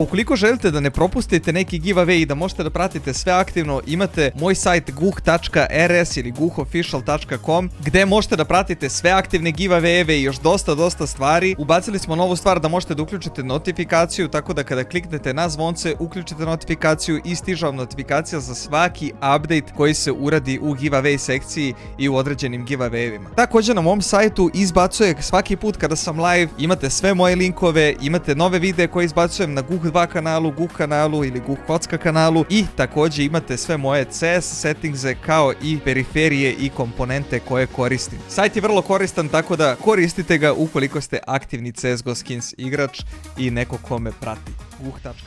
Ukoliko želite da ne propustite neki giveaway i da možete da pratite sve aktivno, imate moj sajt guh.rs ili guhofficial.com gdje možete da pratite sve aktivne giveaway-eve i još dosta stvari. Ubacili smo novu stvar da možete da uključite notifikaciju, tako da kada kliknete na zvonce, uključite notifikaciju i stiže vam notifikacija za svaki update koji se uradi u giveaway sekciji i u određenim giveaway-evima. Također na mom sajtu izbacuje svaki put kada sam live, imate sve moje linkove, imate nove videe koje izbacujem na Guh 2 kanalu, Guh kanalu ili Guh Kocka kanalu i također imate sve moje CS settingse kao i periferije i komponente koje koristim. Sajt je vrlo koristan, tako da koristite ga ukoliko ste aktivni CSGO skins igrač i neko ko me prati. Guh.rs.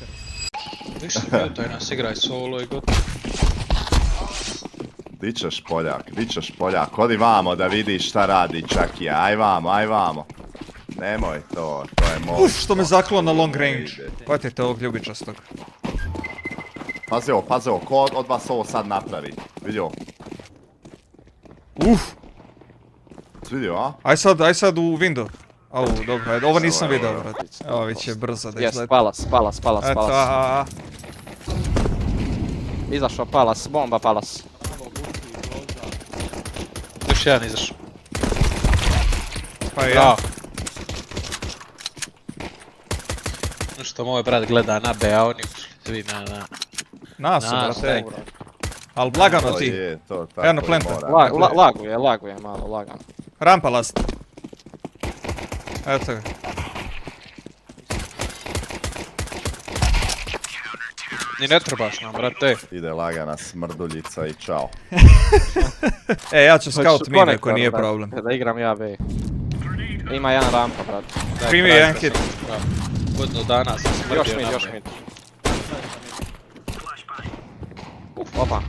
Viš se bio nas igraj solo i gotovo. Di ćeš Poljak, odi vamo da vidiš šta radi Čakija, aj vamo. Nemoj to je moć. Uf, što me zaklo na long range. Patite ovog ljubičastog. Pazi ovo, ko od vas ovo sad napravi? Vidio? Uf! Vidio, a? Aj sad u window. Au, dobro, ajde, ovo nisam vidio, brate. Evo, već je brzo da izgleda. Yes, palas. Eto, Izašao palas, bomba palas. Još jedan izašao. Pa ja. Bravo. No što moj brat gleda na B, a oni svi na... Nas, Nas, brate. Al blagano To ti. je, to tako Eno, i plente. mora. Laguje malo, lagano. Rampa last. Eto ga. Ni ne trebaš nam, brate. Ide lagana smrduljica i čao. E, ja ću scout mid ako Konektor, nije brate, problem. Da igram ja B. Ima jedan rampa, brate. Primi jedan hit. Godinu dana sam smrdio na Još B. mid. Opa,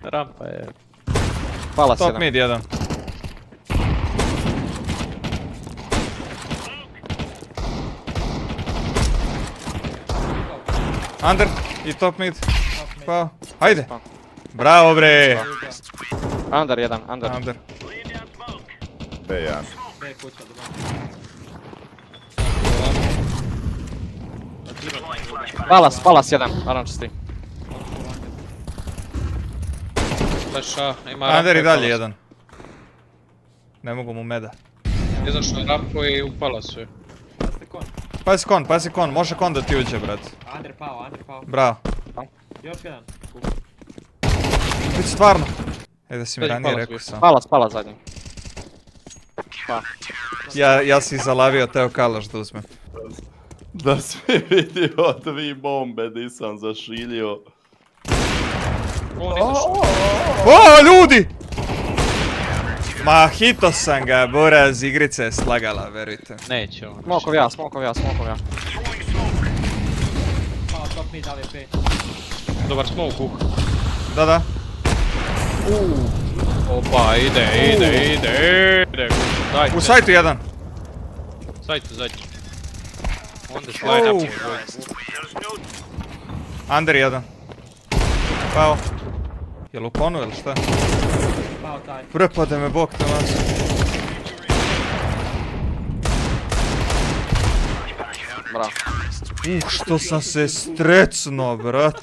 Rampa je... palas Top jedan. mid jedan. Under i top mid. Pa, hajde. Bravo bre. Under jedan, under. Under. B1. Palas jedan, orange 3. Flasha, ima rampa. Under i dalje palas. jedan. Ne mogu mu meda. Izašao je rampu i upala su je. Pazi kon, može kon da ti uđe, brat. Under pao. Bravo. Još jedan. Biti stvarno. E da si mi Zadnji ranije palas rekao bio. sam. Palas zadnji. Pa. Ja si zalavio teo kalaš da uzmem. Da si vidio 2 bombe, nisam zašilio. On izašao. O, ljudi! Ma, hito sam ga, buraz, igrica je slagala, verujte. Neće on. Smokov ja. Pao top mid, ali je 5. Dobar smoke, Guh. Da. Opa, ide. Dajte. U sajtu jedan. Sajtu zadnji. Onda se line up. Under jedan. Pao. Jel u konu ili šta? Pao taj. Prepade me bok te nas. Bravo. Što sam se strecno, brat.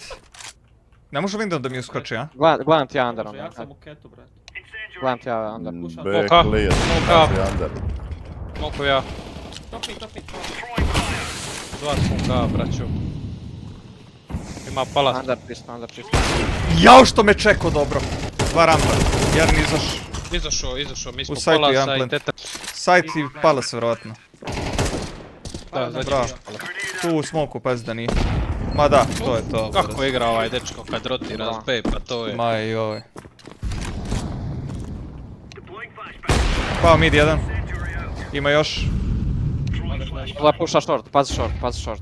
Ne može window da mi uskoči, a? Gledam ti ja under onda. Ja sam u ketu, bre. Gledam ti ja under. B Smoka. clear. Smoka. Pazi under. Smoke ja. Top mid. Dva smoka, braću. Ima palas. Under čisto. Jao što me čeko dobro. Dva rampa. Jedan Izašao, mi smo U sajtu jedan palasa i plant. teta. Sajt i palas vjerovatno. Da, zadnji Bravo. palas. Tu u smoku, pazi da nije. Ma da, to je to. Kako igra ovaj dečko kad rotira s B, pa to je... Ma i ovaj. Pao mid jedan. Ima još. Gledaj puša short, pazi short.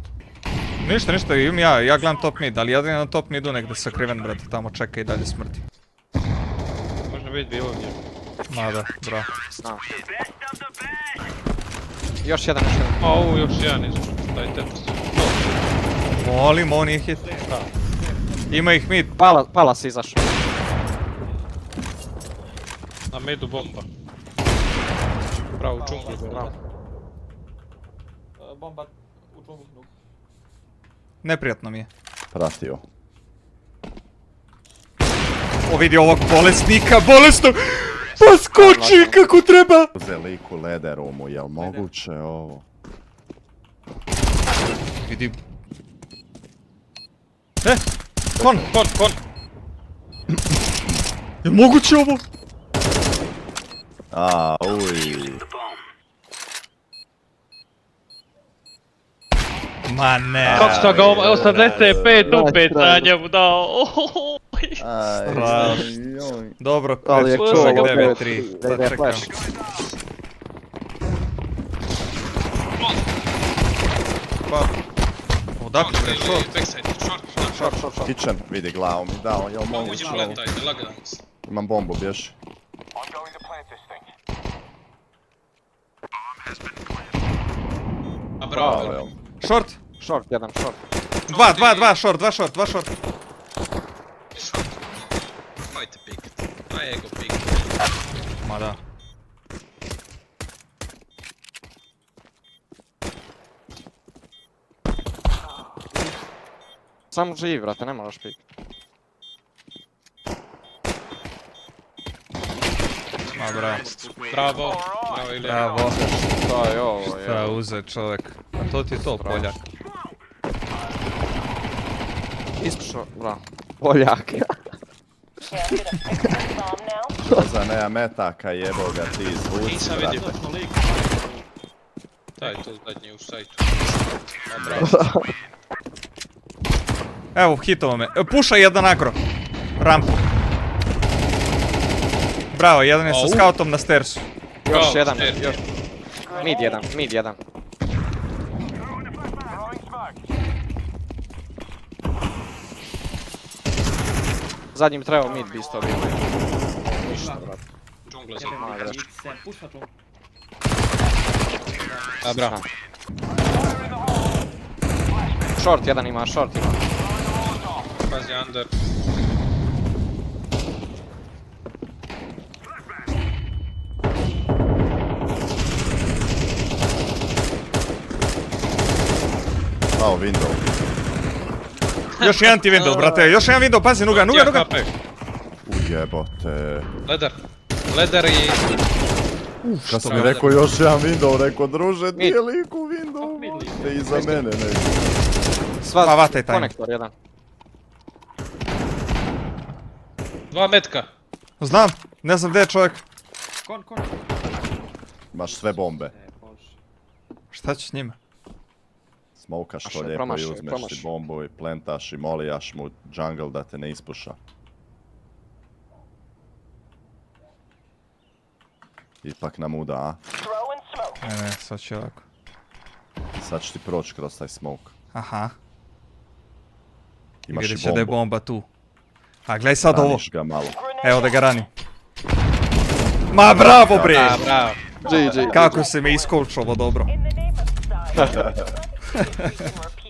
Ništa, imam ja gledam top mid, ali jedan je na top midu negdje sakriven, brate, tamo čeka i dalje smrti. Možda biti bilo ovdje. Ma da, bravo. Još jedan. Au, još jedan izašao, daj teta se. Molim, on je hit. Ima ih mid. Palas izašao. Na midu bomba. Pravo u džungli. Bomba u džunglu. Neprijatno mi je. Pratio. O, vidi ovog bolesnika, bolesnog! Pa skoči kako treba! Uze liku lederumu, jel moguće ovo? Vidi... Kon! Je moguće ovo? A, uj. Ma ne. Kako sam ga 85 upet na njemu dao. Strašno. Joj. Dobro, Ali je čovjek cool, 9-3. da ide Da čekam. flash. Pa... Odakle bre, short? Backside, short. Kitchen, vidi glavu mi dao, jel moguće Uđi ovo? plantajte, lagano se. Imam bombu, bježi. A Bravo, bravo. jel? Short? Short, jedan short. Dva short. Fajte pikat. Aj ego pikat. Ma da. Samo živ, brate, ne moraš pik. Ma bravo. Bravo. Bravo Ilija. Bravo. To je ovo, Šta je uze čovjek? A to ti je to, Poljak. Ispušao, bravo. Poljak. Za nema metaka, jebo ga ti izvuci, Nisam brate. vidio. Točno lik. Daj to zadnje u sajtu. A bravo. Evo, hitovo me. Puša jedan agro. Rampu. Bravo, jedan je sa Au. scoutom na stairsu. Još Bravo, jedan, stairs. još. Mid jedan. Zadnji mi trebao mid bi isto bio. Ništa, brate. Džungla za. Jebem lik, se pušta tu. A bravo. Short jedan ima, short ima. Pazi under. Pao window. Još jedan ti window, brate. Još jedan window, pazi, nuga. HP. Ujebote. Leder i... Kad sam mi rekao još jedan window, rekao druže, Mid. nije lik u window, Mid lik. te iza mene ne. Pa vataj time. Konektor jedan. 2 metka. Znam, ne znam gdje je čovjek. Kon. Imaš sve bombe. Bože. Šta ćeš s njima? Smokaš to Promašaj, lijepo i promašaj, uzmeš promašaj. ti bombu i plentaš i molijaš mu jungle da te ne ispuša. Ipak nam uda, a? Ne, sad će ovako. Sad ću ti proći kroz taj smoke. Aha. Imaš Vidjet i će da je bombu. bomba tu. A gledaj sad ovo. Raniš ga malo. Evo da ga ranim. Ma bravo bre! A bravo. GG. Kako se me iskoučovo dobro. In the name of science.